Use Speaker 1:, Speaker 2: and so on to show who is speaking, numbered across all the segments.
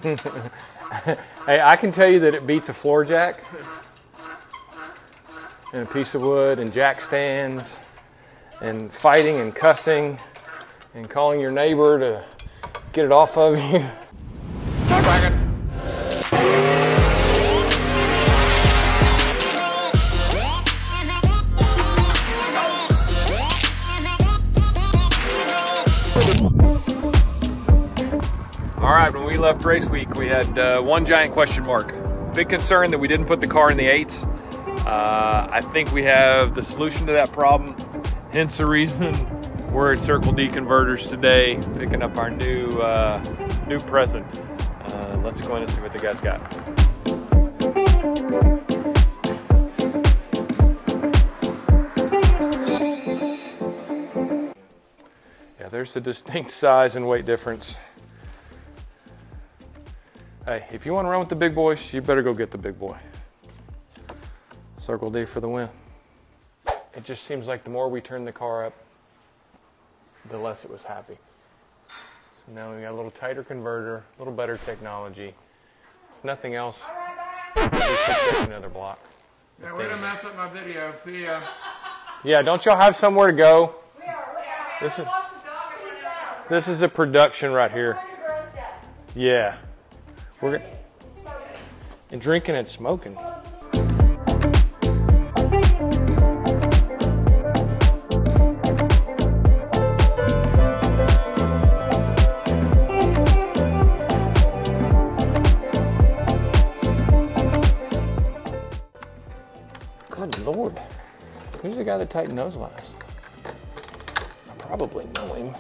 Speaker 1: Hey, I can tell you that it beats a floor jack and a piece of wood and jack stands and fighting and cussing and calling your neighbor to get it off of you. Wagon. All right, when we left race week, we had one giant question mark. Big concern that we didn't put the car in the 8s. I think we have the solution to that problem, hence the reason we're at Circle D Converters today, picking up our new present. Let's go in and see what the guys got. Yeah, there's a distinct size and weight difference. Hey, if you want to run with the big boys, you better go get the big boy. Circle D for the win. It just seems like the more we turn the car up, the less it was happy. So now we got a little tighter converter, a little better technology. If nothing else, we should take another block.
Speaker 2: Yeah, we're gonna mess up my video. See ya.
Speaker 1: Yeah, don't y'all have somewhere to go? This is a production right here. Yeah. We're and drinking and smoking. Good Lord. Who's the guy that tightened those last? I probably know him.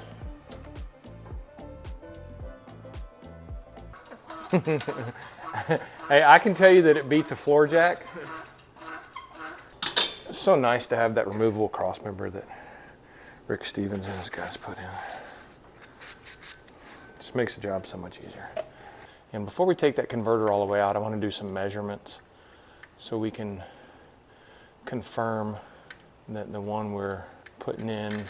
Speaker 1: Hey, I can tell you that it beats a floor jack. It's so nice to have that removable cross member that Rick Stevens and his guys put in. Just makes the job so much easier. And before we take that converter all the way out, I want to do some measurements so we can confirm that the one we're putting in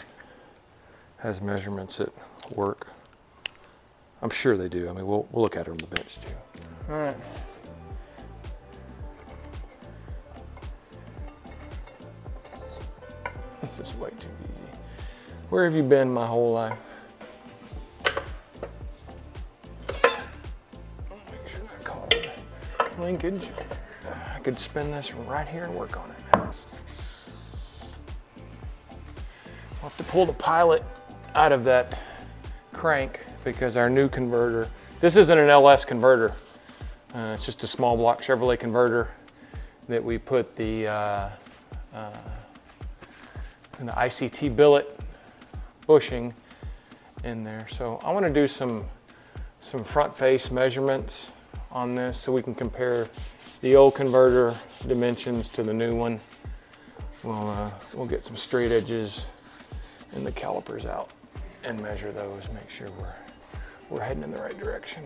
Speaker 1: has measurements that work. I'm sure they do. I mean, we'll look at it on the bench too. All right. This is way too easy. Where have you been my whole life? Make sure I caught it. Linkage. I could spin this right here and work on it. We'll have to pull the pilot out of that crank because our new converter, this isn't an LS converter. It's just a small block Chevrolet converter that we put the in the ICT billet bushing in there. So I want to do some front face measurements on this so we can compare the old converter dimensions to the new one. We'll get some straight edges and the calipers out and measure those, make sure we're heading in the right direction.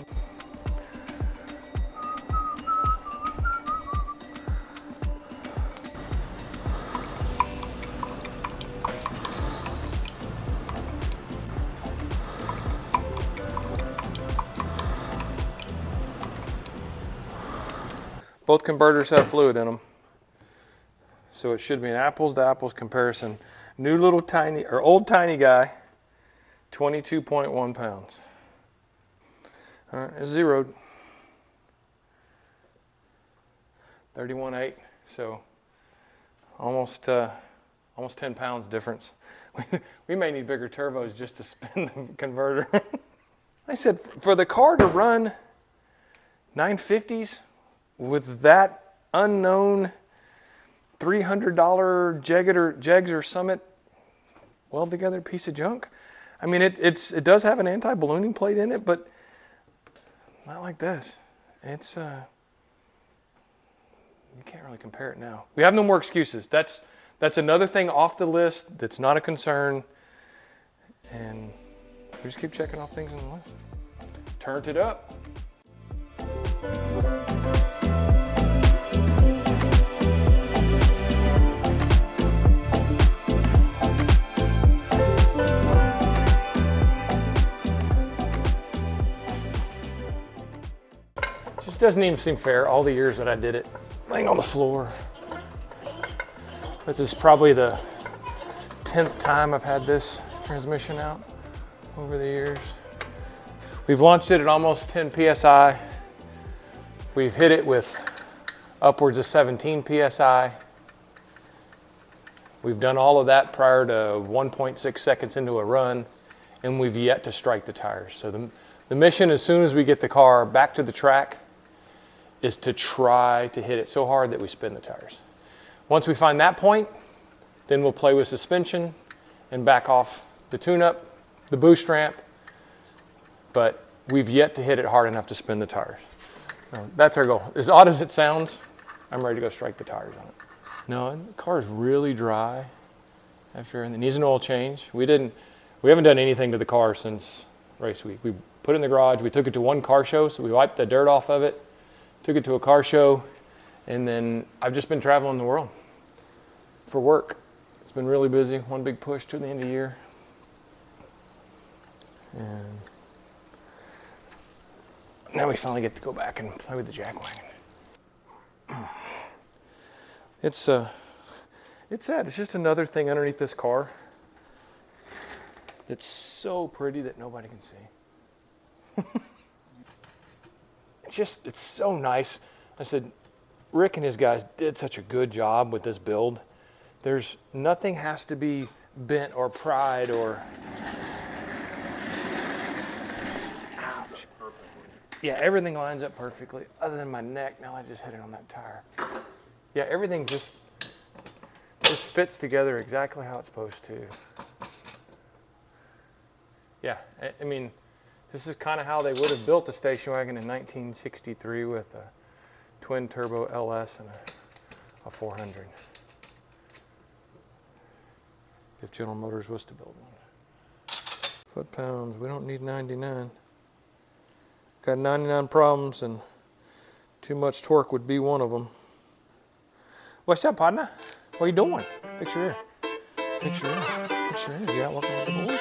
Speaker 1: Both converters have fluid in them, so it should be an apples to apples comparison. New little tiny, or old tiny guy, 22.1 pounds. All right, it's zeroed. 31.8, so almost 10 pounds difference. We may need bigger turbos just to spin the converter. I said, for the car to run 950s with that unknown $300 Jegs or Summit weld together piece of junk. I mean, it does have an anti-ballooning plate in it, but not like this. It's you can't really compare it now. We have no more excuses. That's another thing off the list that's not a concern, and we just keep checking off things on the list. Turned it up. which doesn't even seem fair, all the years that I did it, laying on the floor. This is probably the 10th time I've had this transmission out over the years. We've launched it at almost 10 PSI. We've hit it with upwards of 17 PSI. We've done all of that prior to 1.6 seconds into a run, and we've yet to strike the tires. So the mission, as soon as we get the car back to the track, is to try to hit it so hard that we spin the tires. Once we find that point, then we'll play with suspension and back off the tune-up, the boost ramp, but we've yet to hit it hard enough to spin the tires. So that's our goal. As odd as it sounds, I'm ready to go strike the tires on it. No, the car is really dry after, and it needs an oil change. We haven't done anything to the car since race week. We put it in the garage, we took it to one car show, so we wiped the dirt off of it, took it to a car show, and then I've just been traveling the world for work. It's been really busy, one big push to the end of the year. And now we finally get to go back and play with the jack wagon. It's sad. It's just another thing underneath this car that's so pretty that nobody can see. It's so nice. I said, Rick and his guys did such a good job with this build. There's nothing has to be bent or pried or. Ouch. Yeah, everything lines up perfectly, other than my neck. Now I just hit it on that tire. Yeah, everything just fits together exactly how it's supposed to. Yeah, I mean, this is kind of how they would have built the station wagon in 1963 with a twin turbo LS and a 400. If General Motors was to build one. Foot-pounds, we don't need 99. Got 99 problems, and too much torque would be one of them. What's up, partner? What are you doing? Fix your ear. Fix your ear. Fix your ear. You out looking at the boys?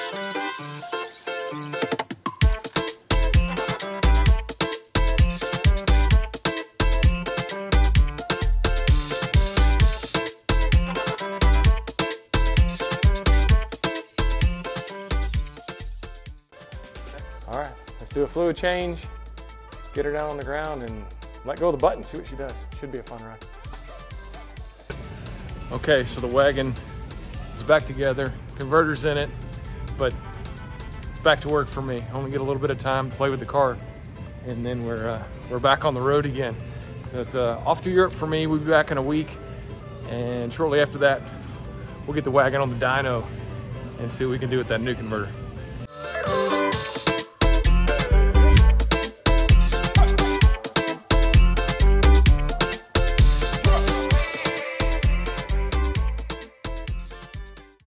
Speaker 1: All right, let's do a fluid change, get her down on the ground, and let go of the button, see what she does. Should be a fun ride. Okay, so the wagon is back together, converter's in it, but it's back to work for me. I only get a little bit of time to play with the car, and then we're back on the road again. So it's off to Europe for me. We'll be back in a week, and shortly after that, we'll get the wagon on the dyno and see what we can do with that new converter.